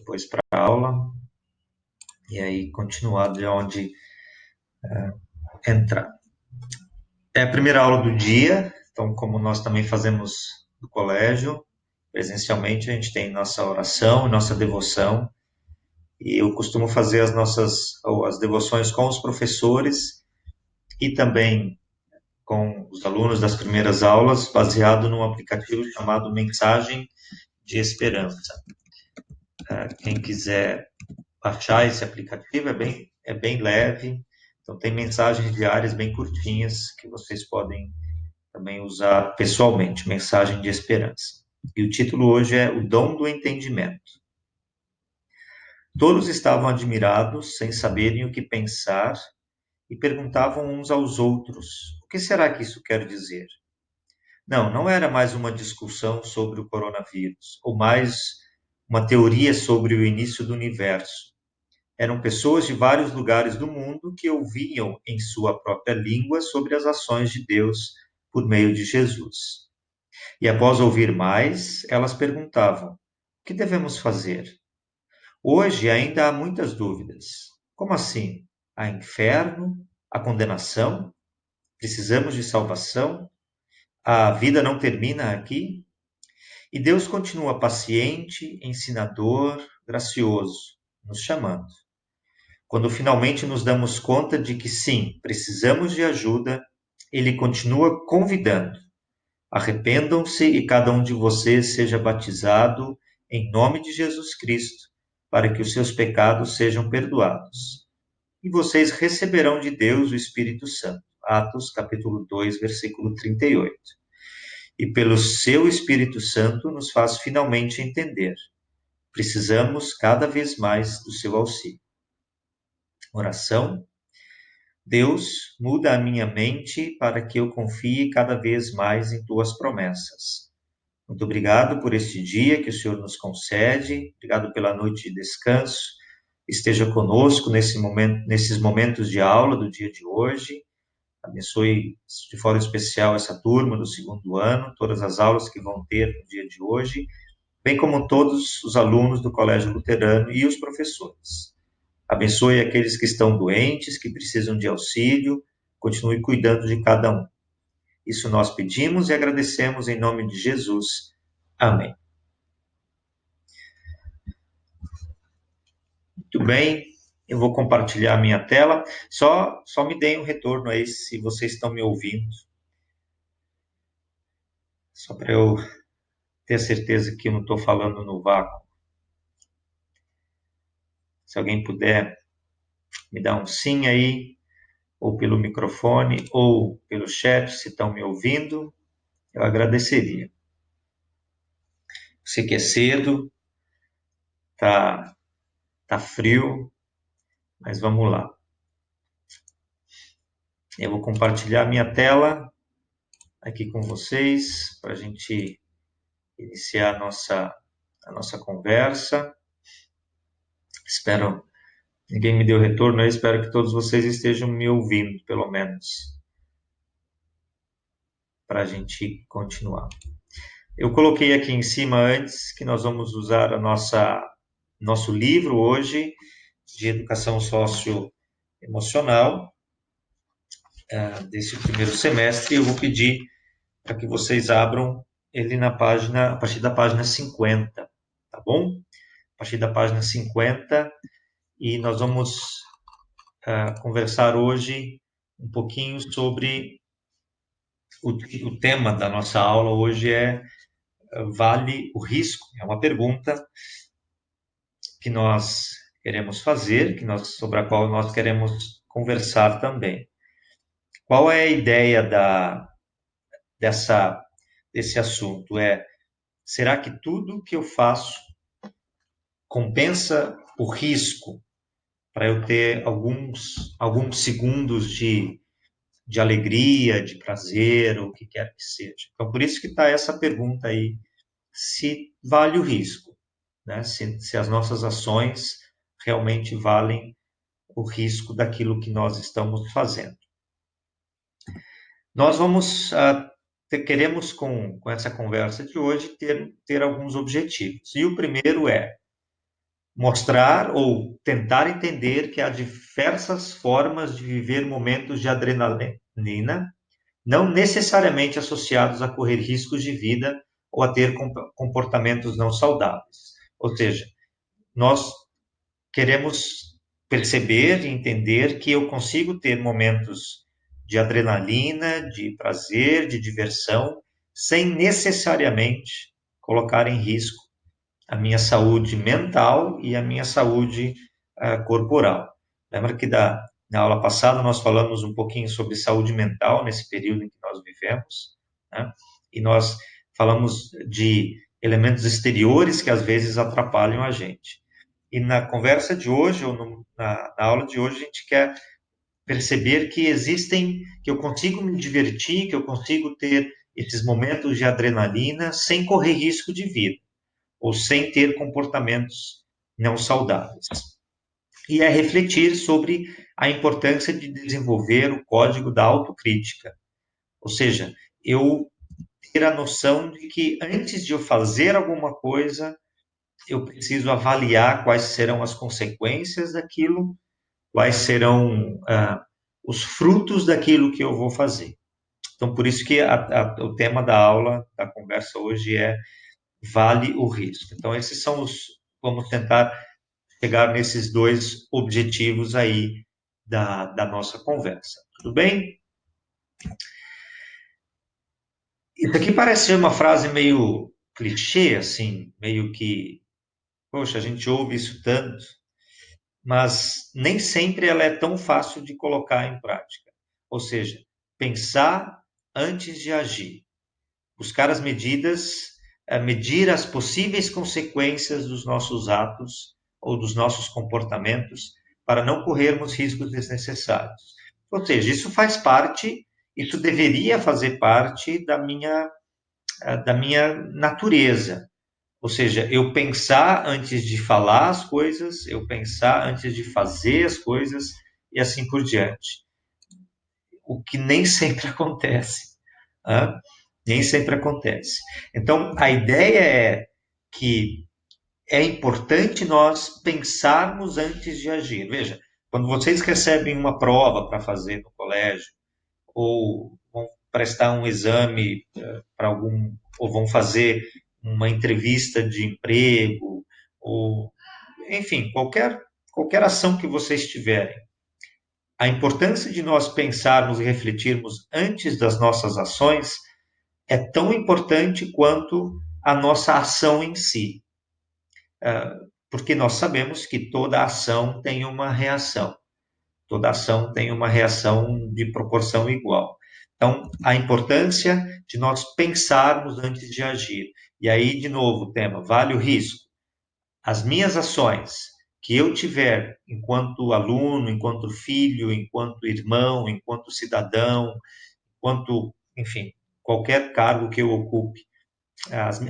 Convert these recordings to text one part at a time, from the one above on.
depois para a aula, e aí continuar de onde entrar. É a primeira aula do dia, então como nós também fazemos no colégio, presencialmente, a gente tem nossa oração, nossa devoção, e eu costumo fazer as devoções com os professores e também com os alunos das primeiras aulas, baseado num aplicativo chamado Mensagem de Esperança. Quem quiser baixar esse aplicativo, é bem leve, então tem mensagens diárias bem curtinhas que vocês podem também usar pessoalmente, Mensagem de Esperança. E o título hoje é O Dom do Entendimento. Todos estavam admirados, sem saberem o que pensar, e perguntavam uns aos outros: o que será que isso quer dizer? Não era mais uma discussão sobre o coronavírus, ou mais uma teoria sobre o início do universo. Eram pessoas de vários lugares do mundo que ouviam em sua própria língua sobre as ações de Deus por meio de Jesus. E após ouvir mais, elas perguntavam: o que devemos fazer? Hoje ainda há muitas dúvidas. Como assim? Há inferno? Há condenação? Precisamos de salvação? A vida não termina aqui? E Deus continua paciente, ensinador, gracioso, nos chamando. Quando finalmente nos damos conta de que sim, precisamos de ajuda, Ele continua convidando. Arrependam-se e cada um de vocês seja batizado em nome de Jesus Cristo, para que os seus pecados sejam perdoados. E vocês receberão de Deus o Espírito Santo. Atos capítulo 2, versículo 38. E pelo seu Espírito Santo nos faz finalmente entender. Precisamos cada vez mais do seu auxílio. Oração. Deus, muda a minha mente para que eu confie cada vez mais em tuas promessas. Muito obrigado por este dia que o Senhor nos concede. Obrigado pela noite de descanso. Esteja conosco nesses momentos de aula do dia de hoje. Abençoe de forma especial essa turma do segundo ano, todas as aulas que vão ter no dia de hoje, bem como todos os alunos do Colégio Luterano e os professores. Abençoe aqueles que estão doentes, que precisam de auxílio, continue cuidando de cada um. Isso nós pedimos e agradecemos em nome de Jesus. Amém. Muito bem, eu vou compartilhar a minha tela. Só me deem um retorno aí se vocês estão me ouvindo. Só para eu ter certeza que eu não estou falando no vácuo. Se alguém puder me dar um sim aí, ou pelo microfone, ou pelo chat, se estão me ouvindo, eu agradeceria. Sei que é cedo, tá frio, mas vamos lá. Eu vou compartilhar minha tela aqui com vocês para a gente iniciar a nossa conversa. Espero, ninguém me deu retorno aí, espero que todos vocês estejam me ouvindo, pelo menos, para a gente continuar. Eu coloquei aqui em cima antes que nós vamos usar nosso livro hoje de educação socioemocional desse primeiro semestre. Eu vou pedir para que vocês abram ele a partir da página 50, tá bom? A partir da página 50, e nós vamos conversar hoje um pouquinho sobre o tema da nossa aula hoje vale o risco? É uma pergunta que nós queremos fazer, sobre a qual nós queremos conversar também. Qual é a ideia desse assunto? Será que tudo que eu faço compensa o risco para eu ter alguns segundos de alegria, de prazer, ou o que quer que seja? Então, por isso que está essa pergunta aí, se vale o risco, né? Se as nossas ações realmente valem o risco daquilo que nós estamos fazendo. Nós queremos com essa conversa de hoje ter alguns objetivos. E o primeiro mostrar ou tentar entender que há diversas formas de viver momentos de adrenalina, não necessariamente associados a correr riscos de vida ou a ter comportamentos não saudáveis. Ou seja, nós queremos perceber e entender que eu consigo ter momentos de adrenalina, de prazer, de diversão, sem necessariamente colocar em risco a minha saúde mental e a minha saúde corporal. Lembra que na aula passada nós falamos um pouquinho sobre saúde mental nesse período em que nós vivemos, né? E nós falamos de elementos exteriores que às vezes atrapalham a gente. E na conversa de hoje, ou na aula de hoje, a gente quer perceber que que eu consigo me divertir, que eu consigo ter esses momentos de adrenalina sem correr risco de vida, ou sem ter comportamentos não saudáveis. E é refletir sobre a importância de desenvolver o código da autocrítica, ou seja, eu ter a noção de que antes de eu fazer alguma coisa, eu preciso avaliar quais serão as consequências daquilo, quais serão os frutos daquilo que eu vou fazer. Então, por isso que o tema da aula, da conversa hoje é vale o risco. Então, vamos tentar chegar nesses dois objetivos aí da nossa conversa. Tudo bem? Isso aqui parece ser uma frase meio clichê, assim, meio que, poxa, a gente ouve isso tanto, mas nem sempre ela é tão fácil de colocar em prática. Ou seja, pensar antes de agir, buscar as medidas, medir as possíveis consequências dos nossos atos ou dos nossos comportamentos para não corrermos riscos desnecessários. Ou seja, isso deveria fazer parte da minha natureza. Ou seja, eu pensar antes de falar as coisas, eu pensar antes de fazer as coisas e assim por diante. O que nem sempre acontece. Né? Nem sempre acontece. Então, a ideia é que é importante nós pensarmos antes de agir. Veja, quando vocês recebem uma prova para fazer no colégio, ou vão prestar um exame para ou vão fazer uma entrevista de emprego, ou enfim, qualquer ação que vocês tiverem. A importância de nós pensarmos e refletirmos antes das nossas ações é tão importante quanto a nossa ação em si, porque nós sabemos que toda ação tem uma reação. Toda ação tem uma reação de proporção igual. Então, a importância de nós pensarmos antes de agir. E aí, de novo, o tema, vale o risco. As minhas ações que eu tiver enquanto aluno, enquanto filho, enquanto irmão, enquanto cidadão, enquanto, enfim, qualquer cargo que eu ocupe,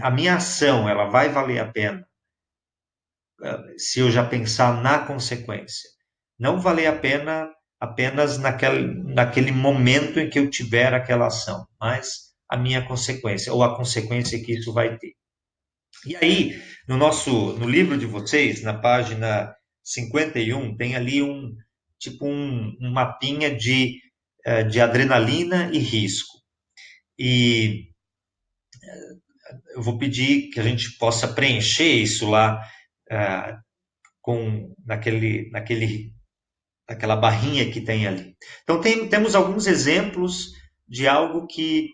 a minha ação, ela vai valer a pena se eu já pensar na consequência. Não valer a pena apenas naquele momento em que eu tiver aquela ação, mas a minha consequência, ou a consequência que isso vai ter. E aí, no livro de vocês, na página 51, tem ali um mapinha de adrenalina e risco. E eu vou pedir que a gente possa preencher isso lá com naquela barrinha que tem ali. Então, temos alguns exemplos de algo que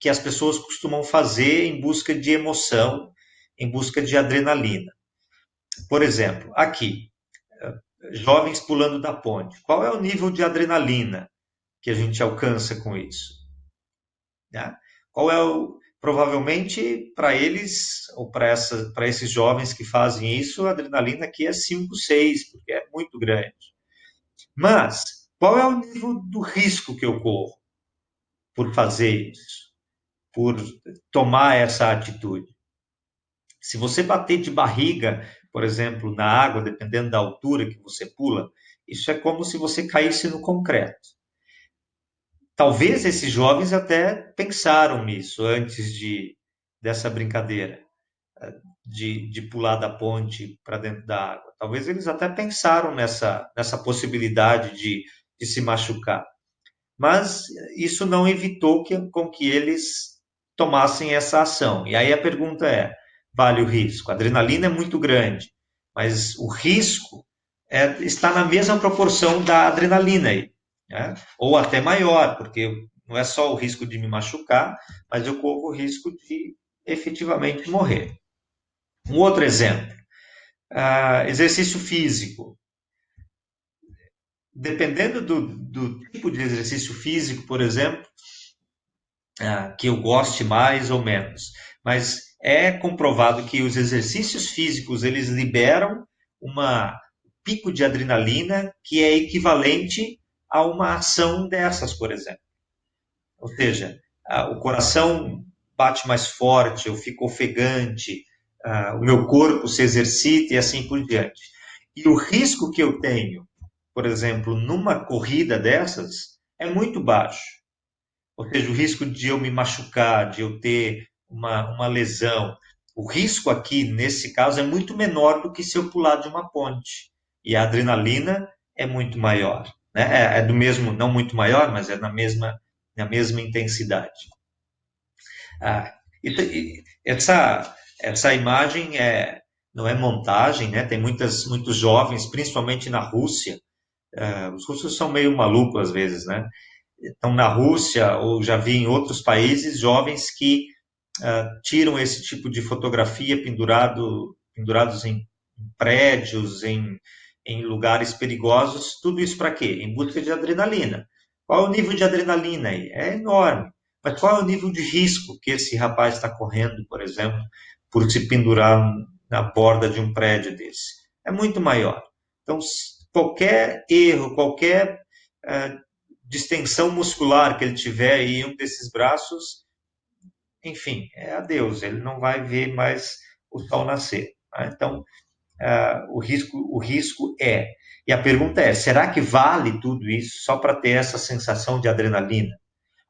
as pessoas costumam fazer em busca de emoção, em busca de adrenalina. Por exemplo, aqui, jovens pulando da ponte. Qual é o nível de adrenalina que a gente alcança com isso? Né? Qual é provavelmente para eles, ou para esses jovens que fazem isso, a adrenalina aqui é 5, 6, porque é muito grande. Mas, qual é o nível do risco que eu corro por fazer isso, por tomar essa atitude? Se você bater de barriga, por exemplo, na água, dependendo da altura que você pula, isso é como se você caísse no concreto. Talvez esses jovens até pensaram nisso antes dessa brincadeira. de pular da ponte para dentro da água. Talvez eles até pensaram nessa possibilidade de se machucar, mas isso não evitou com que eles tomassem essa ação. E aí a pergunta é: vale o risco? A adrenalina é muito grande, mas o risco está na mesma proporção da adrenalina aí, né? Ou até maior, porque não é só o risco de me machucar, mas eu corro o risco de efetivamente morrer. Um outro exemplo, exercício físico. Dependendo do tipo de exercício físico, por exemplo, que eu goste mais ou menos, mas é comprovado que os exercícios físicos eles liberam uma pico de adrenalina que é equivalente a uma ação dessas, por exemplo. Ou seja, o coração bate mais forte, eu fico ofegante, o meu corpo se exercita e assim por diante. E o risco que eu tenho, por exemplo, numa corrida dessas, é muito baixo. Ou seja, o risco de eu me machucar, de eu ter uma lesão. O risco aqui, nesse caso, é muito menor do que se eu pular de uma ponte. E a adrenalina é muito maior. Né? É do mesmo, não muito maior, mas é na mesma intensidade. Ah, essa imagem não é montagem, né? Tem muitos jovens, principalmente na Rússia. Os russos são meio malucos às vezes, né? Então, na Rússia, ou já vi em outros países, jovens que tiram esse tipo de fotografia pendurados em prédios, em lugares perigosos. Tudo isso para quê? Em busca de adrenalina. Qual é o nível de adrenalina aí? É enorme. Mas qual é o nível de risco que esse rapaz está correndo, por exemplo, por se pendurar na borda de um prédio desse? É muito maior. Então, qualquer erro, qualquer distensão muscular que ele tiver em um desses braços, enfim, é adeus, ele não vai ver mais o sol nascer. Tá? Então, o risco é. E a pergunta é: será que vale tudo isso só para ter essa sensação de adrenalina?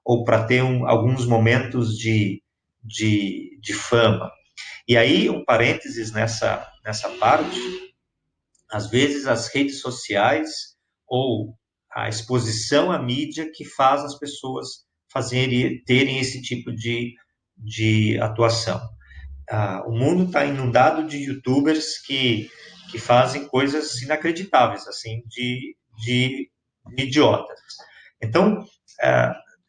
Ou para ter alguns momentos de fama? E aí, um parênteses nessa parte, às vezes as redes sociais ou a exposição à mídia que faz as pessoas terem esse tipo de atuação. O mundo está inundado de youtubers que fazem coisas inacreditáveis, assim, de idiotas. Então,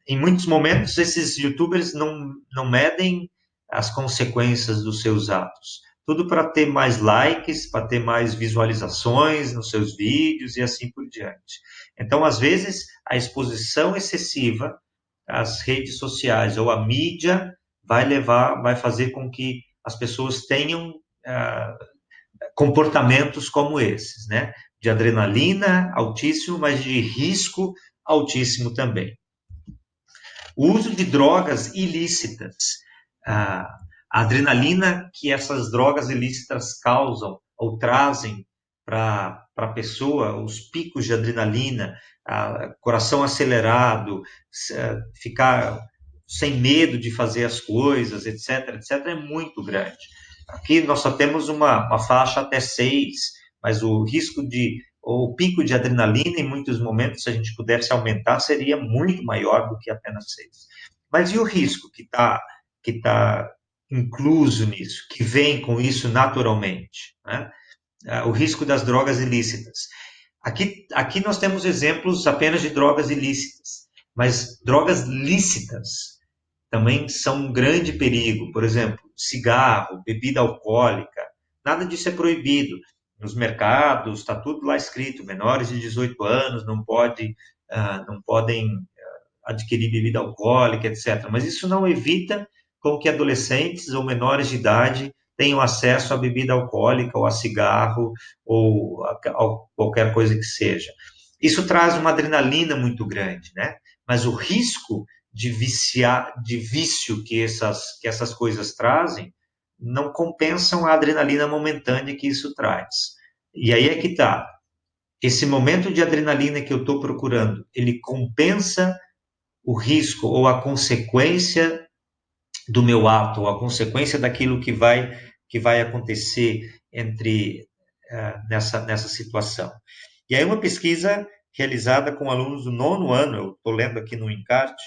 em muitos momentos, esses youtubers não medem as consequências dos seus atos. Tudo para ter mais likes, para ter mais visualizações nos seus vídeos e assim por diante. Então, às vezes, a exposição excessiva às redes sociais ou à mídia vai fazer com que as pessoas tenham comportamentos como esses, né? De adrenalina altíssimo, mas de risco altíssimo também. O uso de drogas ilícitas. A adrenalina que essas drogas ilícitas causam ou trazem para a pessoa, os picos de adrenalina, coração acelerado, ficar sem medo de fazer as coisas, etc., etc., é muito grande. Aqui nós só temos uma faixa até 6, mas o pico de adrenalina, em muitos momentos, se a gente pudesse aumentar, seria muito maior do que apenas 6. Mas e o risco que tá incluso nisso, que vem com isso naturalmente, né? O risco das drogas ilícitas. Aqui nós temos exemplos apenas de drogas ilícitas, mas drogas lícitas também são um grande perigo. Por exemplo, cigarro, bebida alcoólica, nada disso é proibido. Nos mercados está tudo lá escrito: menores de 18 anos não podem adquirir bebida alcoólica, etc. Mas isso não evita com que adolescentes ou menores de idade tenham acesso a bebida alcoólica ou a cigarro ou a qualquer coisa que seja. Isso traz uma adrenalina muito grande, né? Mas o risco de vício que essas coisas trazem não compensam a adrenalina momentânea que isso traz. E aí é que está. Esse momento de adrenalina que eu estou procurando, ele compensa o risco ou a consequência do meu ato, ou a consequência daquilo que vai que vai acontecer nessa situação. E aí uma pesquisa realizada com alunos do 9º ano, eu estou lendo aqui no encarte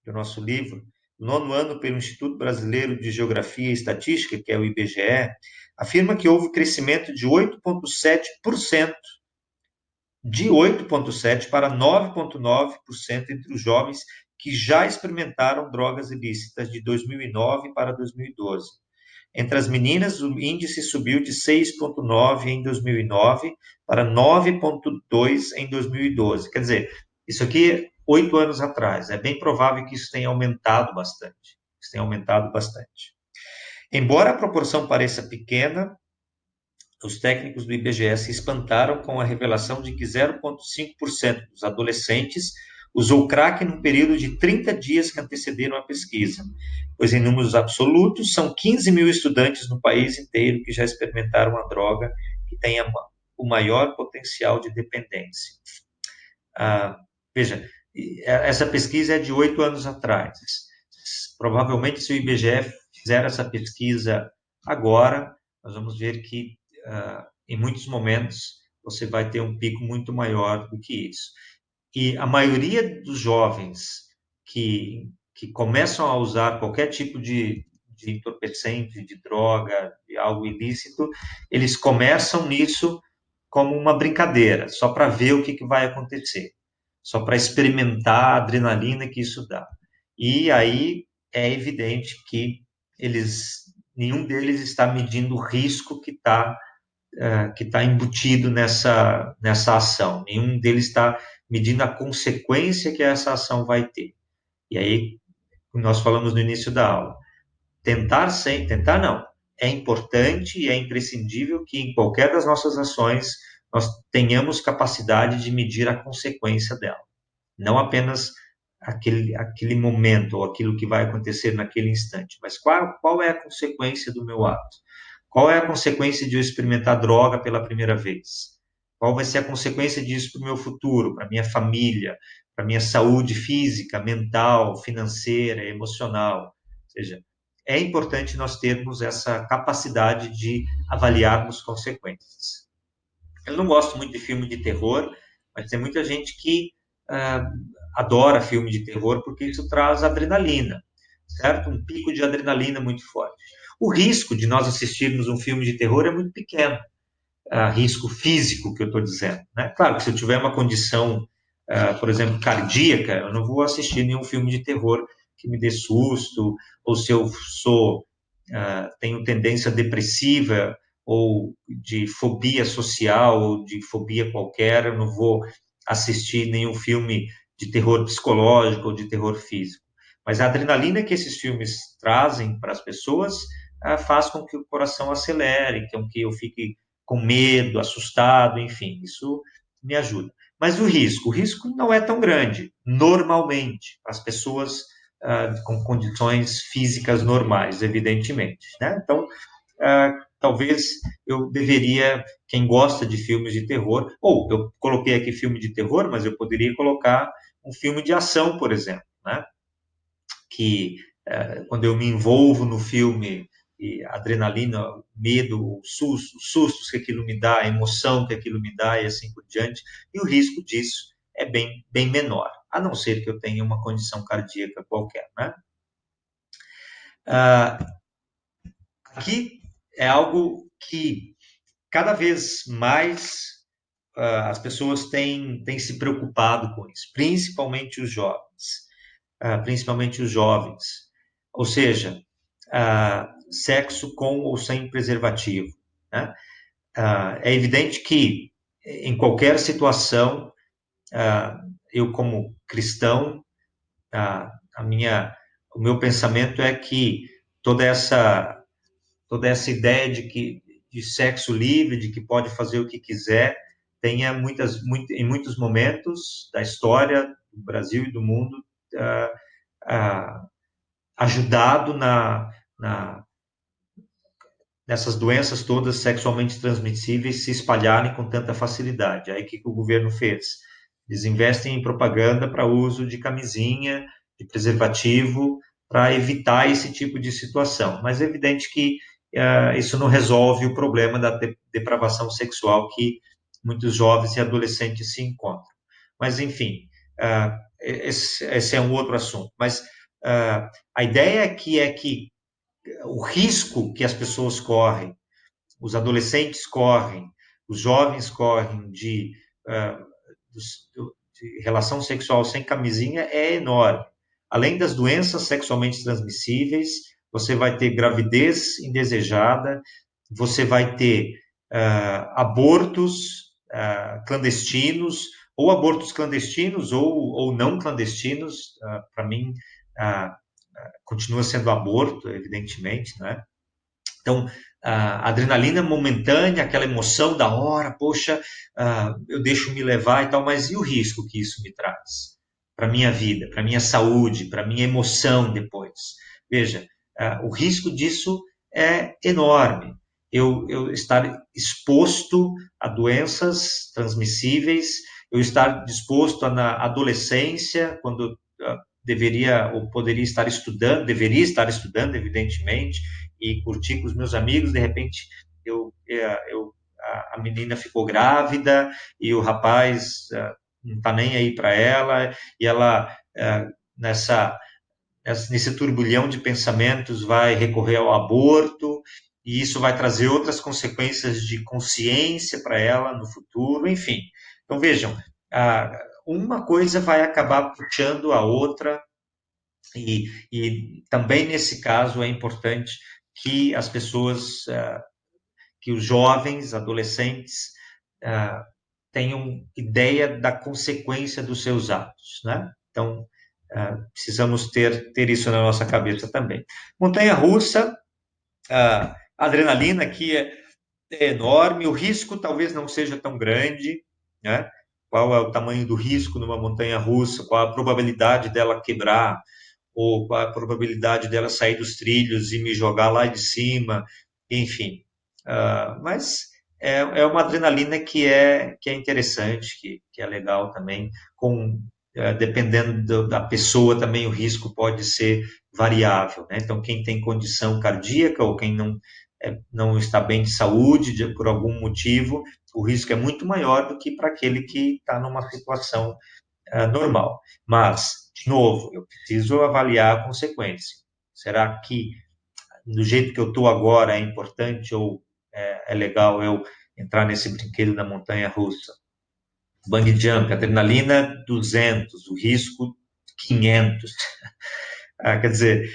do nosso livro, 9º ano pelo Instituto Brasileiro de Geografia e Estatística, que é o IBGE, afirma que houve crescimento de 8,7%, de 8,7% para 9,9% entre os jovens que já experimentaram drogas ilícitas de 2009 para 2012. Entre as meninas, o índice subiu de 6,9 em 2009 para 9,2 em 2012. Quer dizer, isso aqui 8 anos atrás. É bem provável que isso tenha aumentado bastante. Isso tenha aumentado bastante. Embora a proporção pareça pequena, os técnicos do IBGE se espantaram com a revelação de que 0,5% dos adolescentes usou crack no período de 30 dias que antecederam a pesquisa, pois em números absolutos são 15 mil estudantes no país inteiro que já experimentaram a droga que tem o maior potencial de dependência. Veja, essa pesquisa é de 8 anos atrás. Provavelmente, se o IBGE fizer essa pesquisa agora, nós vamos ver que em muitos momentos você vai ter um pico muito maior do que isso. E a maioria dos jovens que começam a usar qualquer tipo de entorpecente, de droga, de algo ilícito, eles começam nisso como uma brincadeira, só para ver o que vai acontecer, só para experimentar a adrenalina que isso dá. E aí é evidente que nenhum deles está medindo o risco que está embutido nessa ação. Nenhum deles está medindo a consequência que essa ação vai ter. E aí, como nós falamos no início da aula, tentar não, é importante e é imprescindível que em qualquer das nossas ações nós tenhamos capacidade de medir a consequência dela. Não apenas aquele momento ou aquilo que vai acontecer naquele instante, mas qual é a consequência do meu ato? Qual é a consequência de eu experimentar droga pela primeira vez? Qual vai ser a consequência disso para o meu futuro, para a minha família, para a minha saúde física, mental, financeira, emocional? Ou seja, é importante nós termos essa capacidade de avaliarmos consequências. Eu não gosto muito de filme de terror, mas tem muita gente que adora filme de terror porque isso traz adrenalina, certo? Um pico de adrenalina muito forte. O risco de nós assistirmos um filme de terror é muito pequeno, risco físico que eu estou dizendo, né? Claro que se eu tiver uma condição, por exemplo, cardíaca, eu não vou assistir nenhum filme de terror que me dê susto, ou se eu tenho tendência depressiva, ou de fobia social, ou de fobia qualquer, eu não vou assistir nenhum filme de terror psicológico ou de terror físico. Mas a adrenalina que esses filmes trazem para as pessoas faz com que o coração acelere, com que eu fique com medo, assustado, enfim, isso me ajuda. Mas o risco não é tão grande, normalmente, para as pessoas com condições físicas normais, evidentemente, né? Então, talvez eu deveria, quem gosta de filmes de terror, ou eu coloquei aqui filme de terror, mas eu poderia colocar um filme de ação, por exemplo, né? Que quando eu me envolvo no filme, e a adrenalina, o medo, os sustos que aquilo me dá, a emoção que aquilo me dá e assim por diante, e o risco disso é bem menor, a não ser que eu tenha uma condição cardíaca qualquer, né? Aqui é algo que cada vez mais as pessoas têm se preocupado com isso, principalmente os jovens. Ou seja, sexo com ou sem preservativo, né? É evidente que em qualquer situação, eu como cristão, o meu pensamento é que toda essa ideia de sexo livre, de que pode fazer o que quiser, tenha em muitos momentos da história do Brasil e do mundo ajudado nessas doenças todas sexualmente transmissíveis se espalharem com tanta facilidade. Aí o que o governo fez? Eles investem em propaganda para uso de camisinha, de preservativo, para evitar esse tipo de situação. Mas é evidente que isso não resolve o problema da depravação sexual que muitos jovens e adolescentes se encontram. Mas, enfim, esse é um outro assunto. Mas a ideia é que o risco que as pessoas correm, os adolescentes correm, os jovens correm de relação sexual sem camisinha é enorme. Além das doenças sexualmente transmissíveis, você vai ter gravidez indesejada, você vai ter abortos clandestinos, ou abortos clandestinos ou não clandestinos. Para mim, continua sendo aborto, evidentemente, né? Então, a adrenalina momentânea, aquela emoção da hora, poxa, eu deixo me levar e tal, mas e o risco que isso me traz para minha vida, para minha saúde, para minha emoção depois? Veja, o risco disso é enorme. Eu estar exposto a doenças transmissíveis, eu estar disposto na adolescência, quando deveria ou poderia estar estudando, deveria estar estudando, evidentemente, e curtir com os meus amigos, de repente a menina ficou grávida e o rapaz não está nem aí para ela, e ela nesse turbilhão de pensamentos vai recorrer ao aborto, e isso vai trazer outras consequências de consciência para ela no futuro, enfim. Então vejam, uma coisa vai acabar puxando a outra, e também nesse caso é importante que as pessoas, que os jovens, adolescentes, tenham ideia da consequência dos seus atos, né? Então, precisamos ter isso na nossa cabeça também. Montanha-russa, a adrenalina aqui é enorme, o risco talvez não seja tão grande, né? Qual é o tamanho do risco numa montanha-russa? Qual a probabilidade dela quebrar? Ou qual a probabilidade dela sair dos trilhos e me jogar lá de cima? Enfim, mas é uma adrenalina que é interessante, que é legal também, dependendo da pessoa também o risco pode ser variável, né? Então, quem tem condição cardíaca ou quem não está bem de saúde por algum motivo, o risco é muito maior do que para aquele que está numa situação normal. Mas, de novo, eu preciso avaliar a consequência. Será que do jeito que eu estou agora é importante ou é legal eu entrar nesse brinquedo da montanha russa? Bungee jump, adrenalina 200, o risco 500. Quer dizer,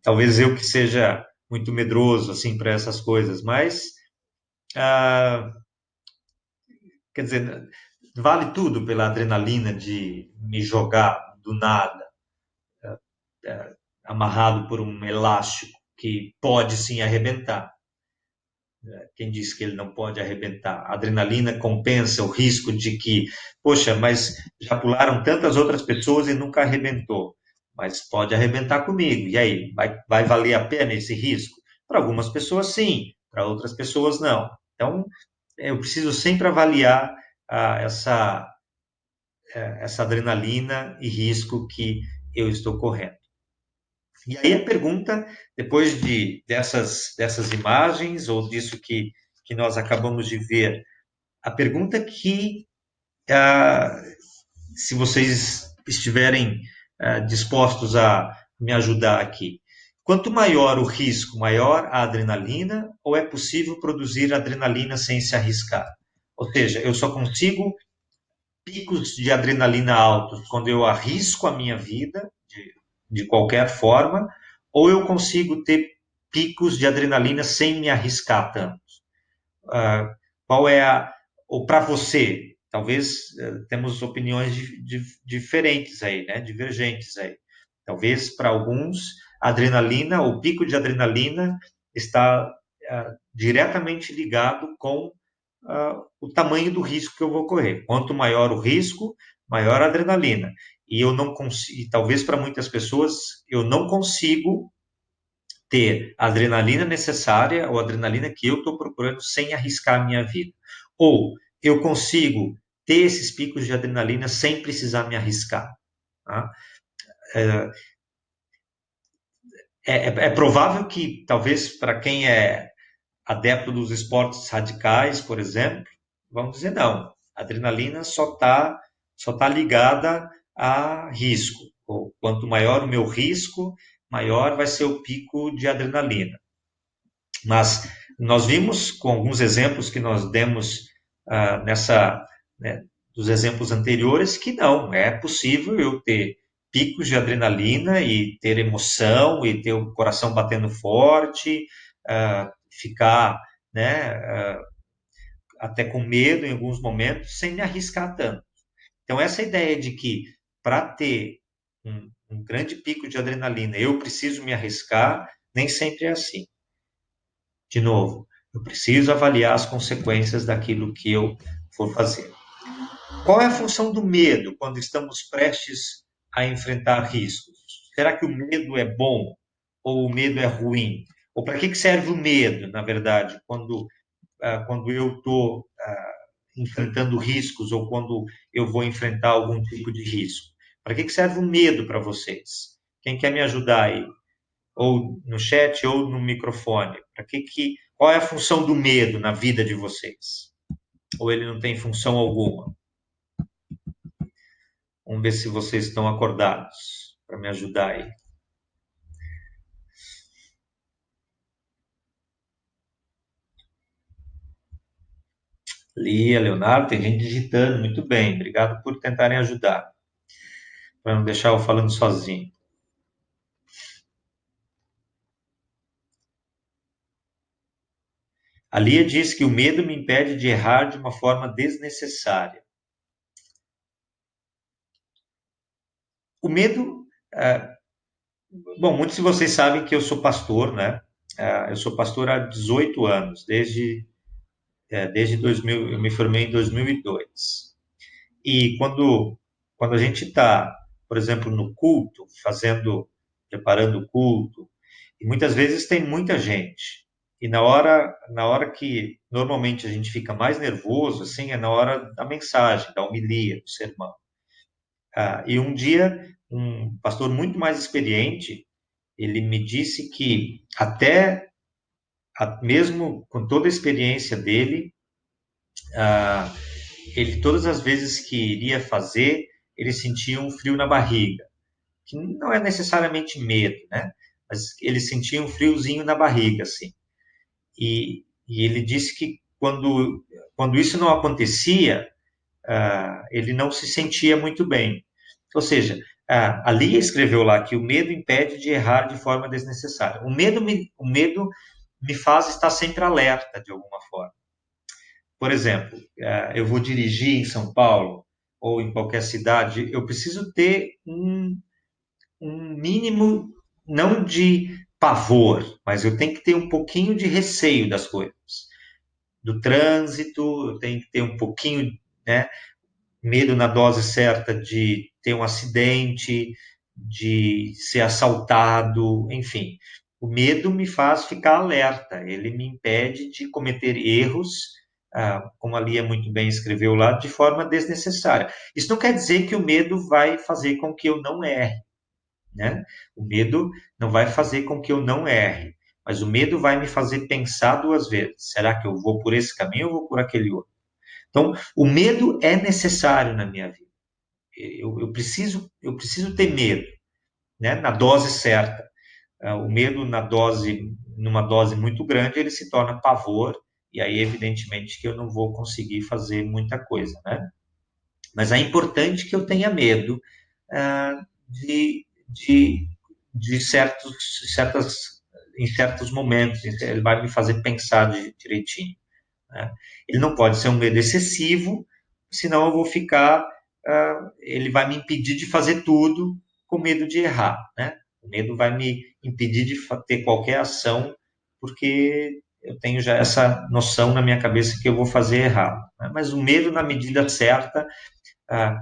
talvez eu que seja muito medroso assim para essas coisas, mas quer dizer, vale tudo pela adrenalina de me jogar do nada, amarrado por um elástico que pode sim arrebentar. Quem disse que ele não pode arrebentar? A adrenalina compensa o risco de que, poxa, mas já pularam tantas outras pessoas e nunca arrebentou. Mas pode arrebentar comigo. E aí, vai valer a pena esse risco? Para algumas pessoas, sim. Para outras pessoas, não. Então, eu preciso sempre avaliar essa adrenalina e risco que eu estou correndo. E aí a pergunta, depois dessas imagens ou disso que nós acabamos de ver, a pergunta que, se vocês estiverem dispostos a me ajudar aqui, quanto maior o risco, maior a adrenalina, ou é possível produzir adrenalina sem se arriscar? Ou seja, eu só consigo picos de adrenalina altos quando eu arrisco a minha vida de qualquer forma, ou eu consigo ter picos de adrenalina sem me arriscar tanto? Qual é ou para você, talvez temos opiniões diferentes aí, né? Divergentes aí. Talvez para alguns, a adrenalina, o pico de adrenalina está diretamente ligado com o tamanho do risco que eu vou correr. Quanto maior o risco, maior a adrenalina. E eu não consigo, talvez para muitas pessoas, eu não consigo ter a adrenalina necessária ou a adrenalina que eu estou procurando sem arriscar a minha vida. Ou eu consigo ter esses picos de adrenalina sem precisar me arriscar. Tá? É provável que, talvez, para quem é adepto dos esportes radicais, por exemplo, vamos dizer não. A adrenalina só tá ligada a risco. Ou quanto maior o meu risco, maior vai ser o pico de adrenalina. Mas nós vimos com alguns exemplos que nós demos nessa, né, dos exemplos anteriores que não, é possível eu ter picos de adrenalina e ter emoção e ter o coração batendo forte, ficar, né, até com medo em alguns momentos, sem me arriscar tanto. Então, essa ideia de que para ter um grande pico de adrenalina eu preciso me arriscar, nem sempre é assim. De novo, eu preciso avaliar as consequências daquilo que eu for fazer. Qual é a função do medo quando estamos prestes a enfrentar riscos? Será que o medo é bom ou o medo é ruim? Ou para que serve o medo, na verdade, quando eu estou enfrentando riscos ou quando eu vou enfrentar algum tipo de risco? Para que serve o medo para vocês? Quem quer me ajudar aí? Ou no chat ou no microfone? Qual é a função do medo na vida de vocês? Ou ele não tem função alguma? Vamos ver se vocês estão acordados para me ajudar aí. Lia, Leonardo, tem gente digitando, muito bem. Obrigado por tentarem ajudar, para não deixar eu falando sozinho. A Lia diz que o medo me impede de errar de uma forma desnecessária. O medo, bom, muitos de vocês sabem que eu sou pastor, né? Eu sou pastor há 18 anos, desde 2000, eu me formei em 2002. E quando a gente está, por exemplo, no culto, preparando o culto, e muitas vezes tem muita gente. E na hora que normalmente a gente fica mais nervoso, assim, é na hora da mensagem, da homilia, do sermão. E um dia, um pastor muito mais experiente, ele me disse que mesmo com toda a experiência dele, ele todas as vezes que iria fazer, ele sentia um frio na barriga, que não é necessariamente medo, né? Mas ele sentia um friozinho na barriga, assim. E ele disse que quando isso não acontecia, ele não se sentia muito bem. Ou seja, a Lia escreveu lá que o medo impede de errar de forma desnecessária. O medo me faz estar sempre alerta, de alguma forma. Por exemplo, eu vou dirigir em São Paulo ou em qualquer cidade, eu preciso ter um mínimo, não de pavor, mas eu tenho que ter um pouquinho de receio das coisas. Do trânsito, eu tenho que ter um pouquinho, né, medo na dose certa de ter um acidente, de ser assaltado, enfim. O medo me faz ficar alerta, ele me impede de cometer erros, como a Lia muito bem escreveu lá, de forma desnecessária. Isso não quer dizer que o medo vai fazer com que eu não erre, né? O medo não vai fazer com que eu não erre, mas o medo vai me fazer pensar duas vezes. Será que eu vou por esse caminho ou vou por aquele outro? Então, o medo é necessário na minha vida. Eu preciso ter medo, né? Na dose certa. O medo numa dose muito grande, ele se torna pavor, e aí, evidentemente, que eu não vou conseguir fazer muita coisa, né? Mas é importante que eu tenha medo de em certos momentos, ele vai me fazer pensar direitinho, né? Ele não pode ser um medo excessivo, senão eu vou ficar, ele vai me impedir de fazer tudo com medo de errar, né? O medo vai me impedir de ter qualquer ação, porque eu tenho já essa noção na minha cabeça que eu vou fazer errado, né? Mas o medo na medida certa,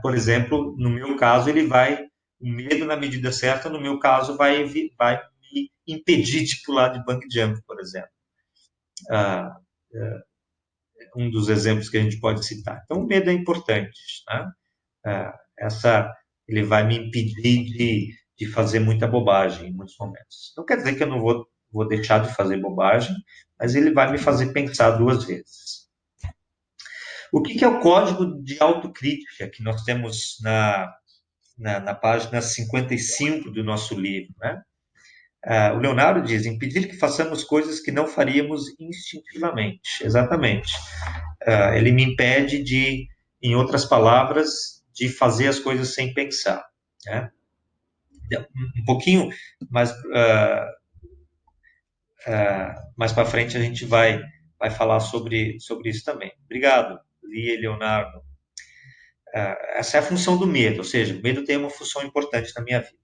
por exemplo, no meu caso, o medo na medida certa, no meu caso, vai me impedir de pular de bungee jump, por exemplo. Ah, um dos exemplos que a gente pode citar. Então, o medo é importante, né? Ele vai me impedir de fazer muita bobagem em muitos momentos. Não quer dizer que eu não vou deixar de fazer bobagem, mas ele vai me fazer pensar duas vezes. O que é o código de autocrítica que nós temos na página 55 do nosso livro, né? O Leonardo diz: impedir que façamos coisas que não faríamos instintivamente. Exatamente. Ele me impede de, em outras palavras, de fazer as coisas sem pensar, né? Um pouquinho mais, mais para frente a gente vai falar sobre isso também. Obrigado, Lia e Leonardo. Essa é a função do medo, ou seja, o medo tem uma função importante na minha vida.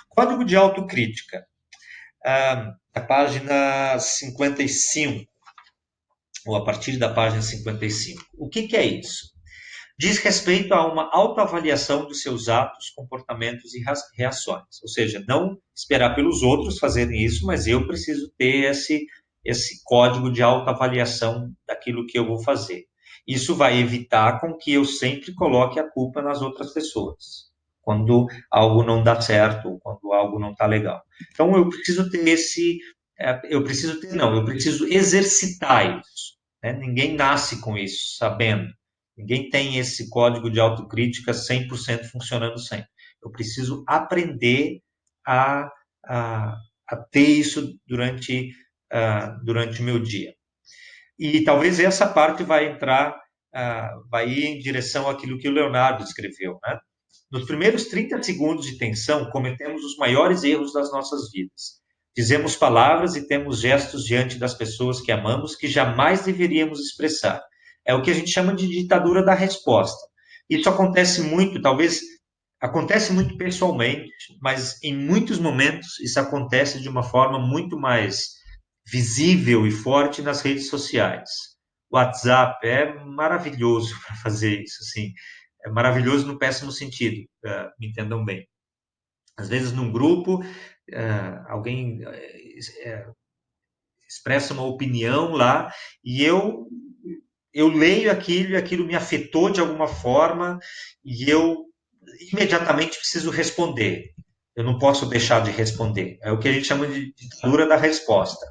Código de autocrítica. A página 55, ou a partir da página 55. O que é isso? Diz respeito a uma autoavaliação dos seus atos, comportamentos e reações. Ou seja, não esperar pelos outros fazerem isso, mas eu preciso ter esse código de autoavaliação daquilo que eu vou fazer. Isso vai evitar com que eu sempre coloque a culpa nas outras pessoas, quando algo não dá certo, ou quando algo não está legal. Então, eu preciso ter eu preciso exercitar isso. Né? Ninguém nasce com isso, sabendo. Ninguém tem esse código de autocrítica 100% funcionando sempre. Eu preciso aprender a, a, a ter isso durante o meu dia. E talvez essa parte vai ir em direção àquilo que o Leonardo escreveu, né? Nos primeiros 30 segundos de tensão, cometemos os maiores erros das nossas vidas. Dizemos palavras e temos gestos diante das pessoas que amamos que jamais deveríamos expressar. É o que a gente chama de ditadura da resposta. Isso acontece muito, talvez acontece muito pessoalmente, mas em muitos momentos isso acontece de uma forma muito mais visível e forte nas redes sociais. O WhatsApp é maravilhoso para fazer isso, assim. É maravilhoso no péssimo sentido, me entendam bem. Às vezes, num grupo, alguém expressa uma opinião lá e eu leio aquilo e aquilo me afetou de alguma forma e eu imediatamente preciso responder. Eu não posso deixar de responder. É o que a gente chama de ditadura da resposta.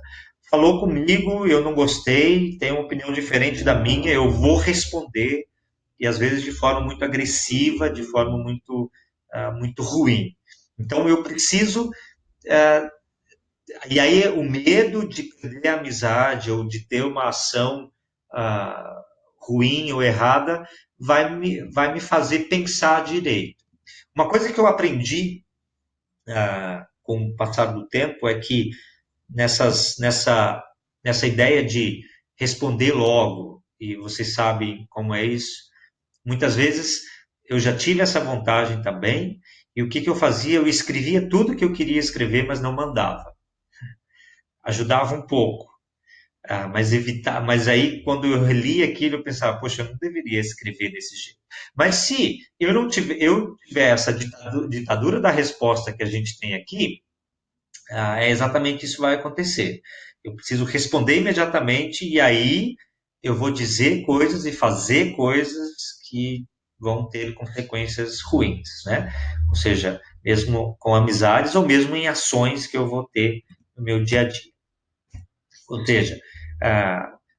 Falou comigo, eu não gostei, tem uma opinião diferente da minha, eu vou responder e às vezes de forma muito agressiva, de forma muito ruim. Então eu preciso e aí o medo de perder a amizade ou de ter uma ação ruim ou errada vai me fazer pensar direito. Uma coisa que eu aprendi com o passar do tempo é que nessa ideia de responder logo, e vocês sabem como é isso, muitas vezes eu já tive essa vantagem também, e o que eu fazia? Eu escrevia tudo que eu queria escrever, mas não mandava. Ajudava um pouco. Mas aí, quando eu li aquilo, eu pensava, poxa, eu não deveria escrever desse jeito. Mas se eu tiver essa ditadura da resposta que a gente tem aqui, é exatamente isso que vai acontecer. Eu preciso responder imediatamente e aí eu vou dizer coisas e fazer coisas que vão ter consequências ruins, né? Ou seja, mesmo com amizades ou mesmo em ações que eu vou ter no meu dia a dia. Ou seja,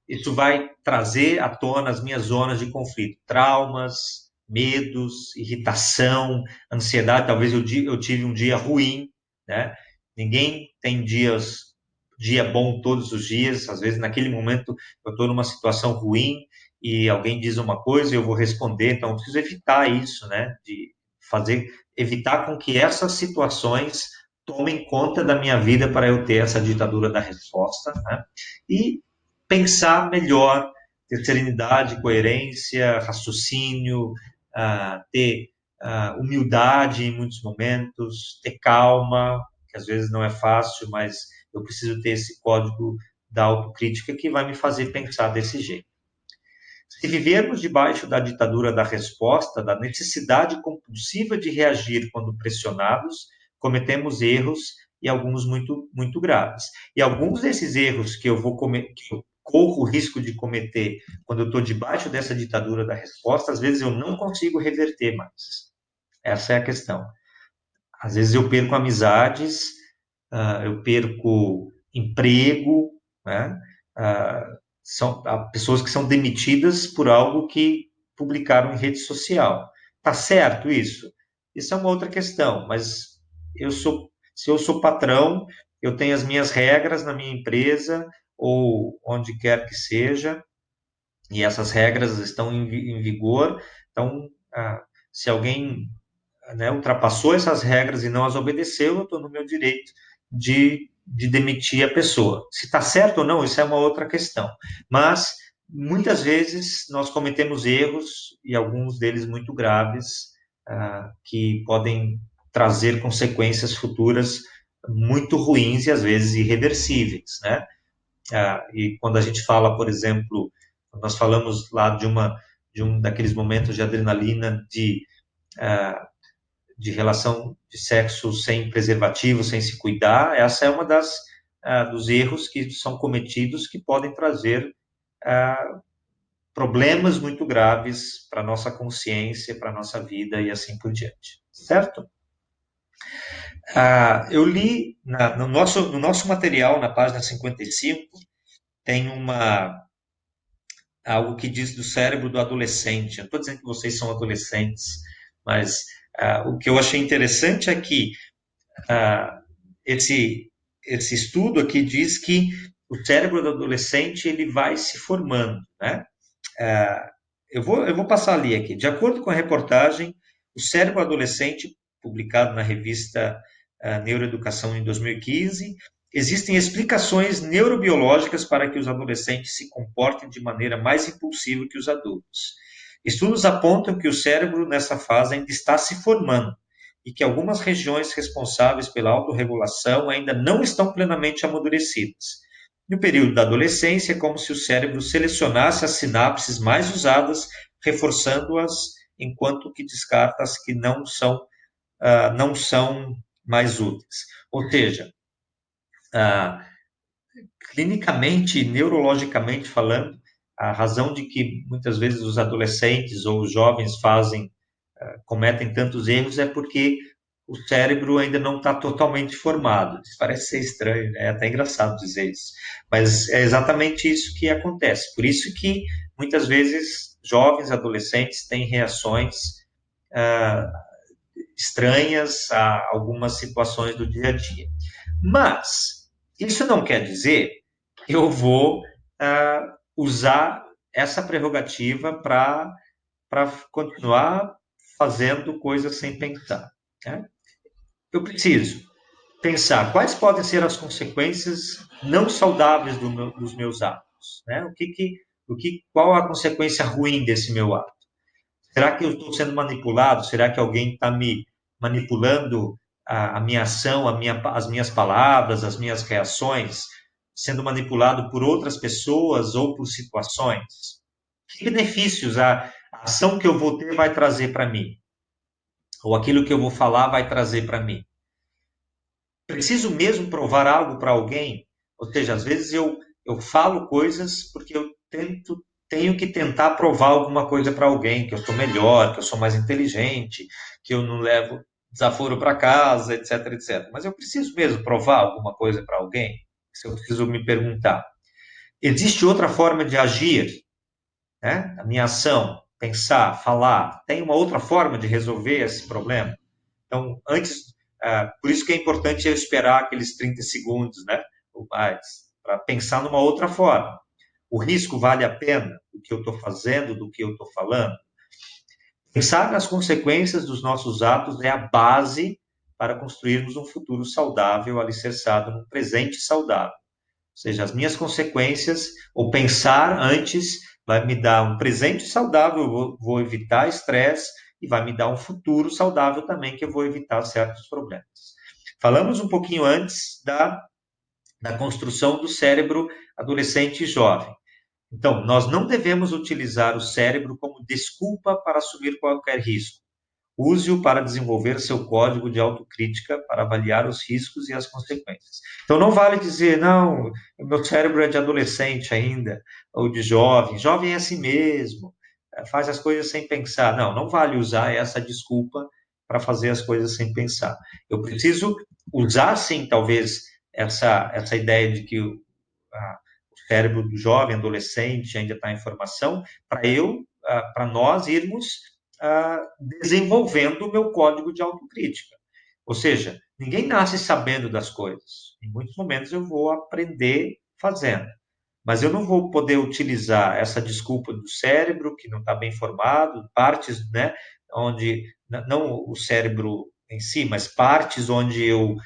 isso vai trazer à tona as minhas zonas de conflito, traumas, medos, irritação, ansiedade. Talvez eu tive um dia ruim, né? Ninguém tem dia bom todos os dias. Às vezes, naquele momento, eu estou numa situação ruim e alguém diz uma coisa e eu vou responder. Então, eu preciso evitar isso, né? Evitar com que essas situações tomem conta da minha vida para eu ter essa ditadura da resposta, né? E pensar melhor, ter serenidade, coerência, raciocínio, ter humildade em muitos momentos, ter calma, que às vezes não é fácil, mas eu preciso ter esse código da autocrítica que vai me fazer pensar desse jeito. Se vivermos debaixo da ditadura da resposta, da necessidade compulsiva de reagir quando pressionados, cometemos erros e alguns muito, muito graves. E alguns desses erros que eu corro o risco de cometer quando eu estou debaixo dessa ditadura da resposta, às vezes eu não consigo reverter mais. Essa é a questão. Às vezes eu perco amizades, eu perco emprego, né? Há pessoas que são demitidas por algo que publicaram em rede social. Tá certo isso? Isso é uma outra questão, mas se eu sou patrão, eu tenho as minhas regras na minha empresa ou onde quer que seja, e essas regras estão em vigor. Então, se alguém, né, ultrapassou essas regras e não as obedeceu, eu estou no meu direito de demitir a pessoa. Se está certo ou não, isso é uma outra questão. Mas, muitas vezes, nós cometemos erros, e alguns deles muito graves, que podem trazer consequências futuras muito ruins e, às vezes, irreversíveis, né? E quando a gente fala, por exemplo, nós falamos lá de um daqueles momentos de adrenalina, de relação de sexo sem preservativo, sem se cuidar, essa é uma dos erros que são cometidos que podem trazer problemas muito graves para a nossa consciência, para a nossa vida e assim por diante, certo? Eu li no nosso material, na página 55, tem algo que diz do cérebro do adolescente. Eu não estou dizendo que vocês são adolescentes, mas o que eu achei interessante é que ah, esse, esse estudo aqui diz que o cérebro do adolescente ele vai se formando, né? Eu vou passar ali aqui. De acordo com a reportagem, o cérebro adolescente, publicado na revista Neuroeducação em 2015, existem explicações neurobiológicas para que os adolescentes se comportem de maneira mais impulsiva que os adultos. Estudos apontam que o cérebro nessa fase ainda está se formando e que algumas regiões responsáveis pela autorregulação ainda não estão plenamente amadurecidas. No período da adolescência, é como se o cérebro selecionasse as sinapses mais usadas, reforçando-as, enquanto que descarta as que não são mais úteis. Ou seja, ah, clinicamente, neurologicamente falando, a razão de que muitas vezes os adolescentes ou os jovens cometem tantos erros é porque o cérebro ainda não está totalmente formado. Isso parece ser estranho, né? É até engraçado dizer isso, mas é exatamente isso que acontece. Por isso que muitas vezes jovens, adolescentes têm reações ah, estranhas a algumas situações do dia a dia. Mas isso não quer dizer que eu vou usar essa prerrogativa para continuar fazendo coisas sem pensar, né? Eu preciso pensar quais podem ser as consequências não saudáveis dos meus atos, né? Qual a consequência ruim desse meu ato? Será que eu estou sendo manipulado? Será que alguém está me manipulando a minha ação, as minhas palavras, as minhas reações, sendo manipulado por outras pessoas ou por situações? Que benefícios a ação que eu vou ter vai trazer para mim? Ou aquilo que eu vou falar vai trazer para mim? Preciso mesmo provar algo para alguém? Ou seja, às vezes eu falo coisas porque tenho que tentar provar alguma coisa para alguém, que eu sou melhor, que eu sou mais inteligente, que eu não levo desaforo para casa, etc, etc. Mas eu preciso mesmo provar alguma coisa para alguém? Se eu preciso me perguntar. Existe outra forma de agir, né? A minha ação, pensar, falar, tem uma outra forma de resolver esse problema? Então, por isso que é importante eu esperar aqueles 30 segundos, né, ou mais, para pensar numa outra forma. O risco vale a pena do que eu estou fazendo, do que eu estou falando? Pensar nas consequências dos nossos atos é a base para construirmos um futuro saudável, alicerçado num presente saudável. Ou seja, as minhas consequências, ou pensar antes, vai me dar um presente saudável, eu vou evitar estresse, e vai me dar um futuro saudável também, que eu vou evitar certos problemas. Falamos um pouquinho antes da construção do cérebro adolescente e jovem. Então, nós não devemos utilizar o cérebro como desculpa para assumir qualquer risco. Use-o para desenvolver seu código de autocrítica para avaliar os riscos e as consequências. Então, não vale dizer, não, o meu cérebro é de adolescente ainda, ou de jovem. Jovem é assim mesmo, faz as coisas sem pensar. Não, não vale usar essa desculpa para fazer as coisas sem pensar. Eu preciso usar, sim, talvez, essa ideia de que o cérebro do jovem, adolescente, ainda está em formação, para nós irmos desenvolvendo o meu código de autocrítica. Ou seja, ninguém nasce sabendo das coisas. Em muitos momentos eu vou aprender fazendo. Mas eu não vou poder utilizar essa desculpa do cérebro, que não está bem formado, partes, né, onde, não o cérebro em si, mas partes onde eu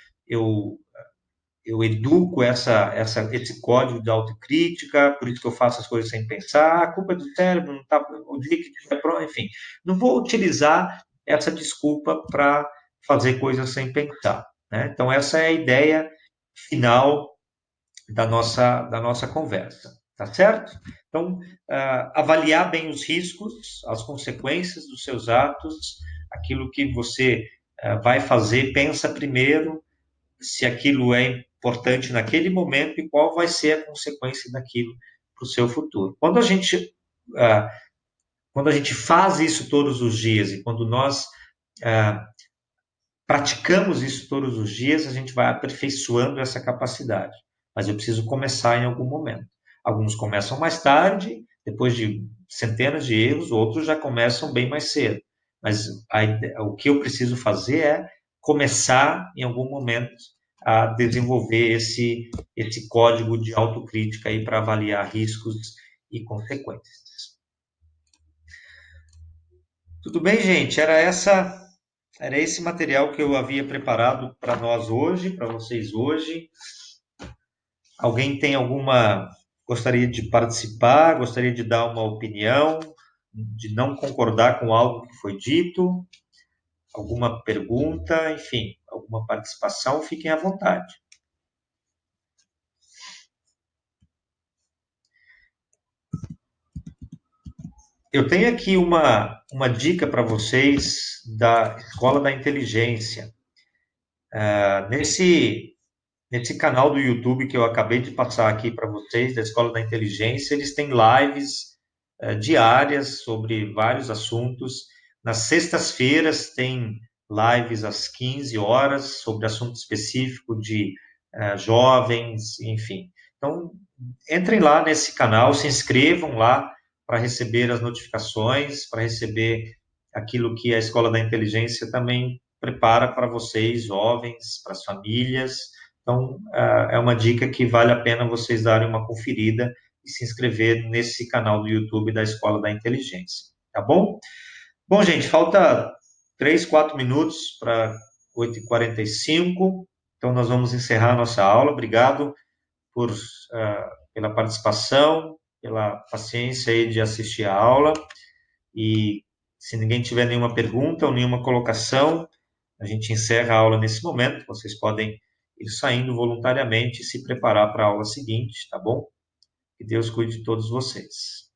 eu educo esse código de autocrítica, por isso que eu faço as coisas sem pensar, a culpa é do cérebro, não tá, o dia que estiver pronto, enfim. Não vou utilizar essa desculpa para fazer coisas sem pensar. Né? Então, essa é a ideia final da nossa conversa, tá certo? Então, avaliar bem os riscos, as consequências dos seus atos, aquilo que você vai fazer, pensa primeiro, se aquilo é importante naquele momento e qual vai ser a consequência daquilo para o seu futuro. Ah, quando a gente faz isso todos os dias e quando nós praticamos isso todos os dias, a gente vai aperfeiçoando essa capacidade. Mas eu preciso começar em algum momento. Alguns começam mais tarde, depois de centenas de erros, outros já começam bem mais cedo. Mas o que eu preciso fazer é começar em algum momento a desenvolver esse código de autocrítica aí para avaliar riscos e consequências. Tudo bem, gente? Era esse material que eu havia preparado para nós hoje, para vocês hoje. Alguém tem gostaria de participar, gostaria de dar uma opinião, de não concordar com algo que foi dito, alguma pergunta, enfim, alguma participação, fiquem à vontade. Eu tenho aqui uma dica para vocês da Escola da Inteligência. Nesse canal do YouTube que eu acabei de passar aqui para vocês, da Escola da Inteligência, eles têm lives diárias sobre vários assuntos. Nas sextas-feiras tem lives às 15 horas sobre assunto específico de jovens, enfim. Então, entrem lá nesse canal, se inscrevam lá para receber as notificações, para receber aquilo que a Escola da Inteligência também prepara para vocês, jovens, para as famílias. Então, é uma dica que vale a pena vocês darem uma conferida e se inscrever nesse canal do YouTube da Escola da Inteligência, tá bom? Bom, gente, falta 3, 4 minutos para 8h45, então nós vamos encerrar a nossa aula. Obrigado pela participação, pela paciência aí de assistir a aula, e se ninguém tiver nenhuma pergunta ou nenhuma colocação, a gente encerra a aula nesse momento. Vocês podem ir saindo voluntariamente e se preparar para a aula seguinte, tá bom? Que Deus cuide de todos vocês.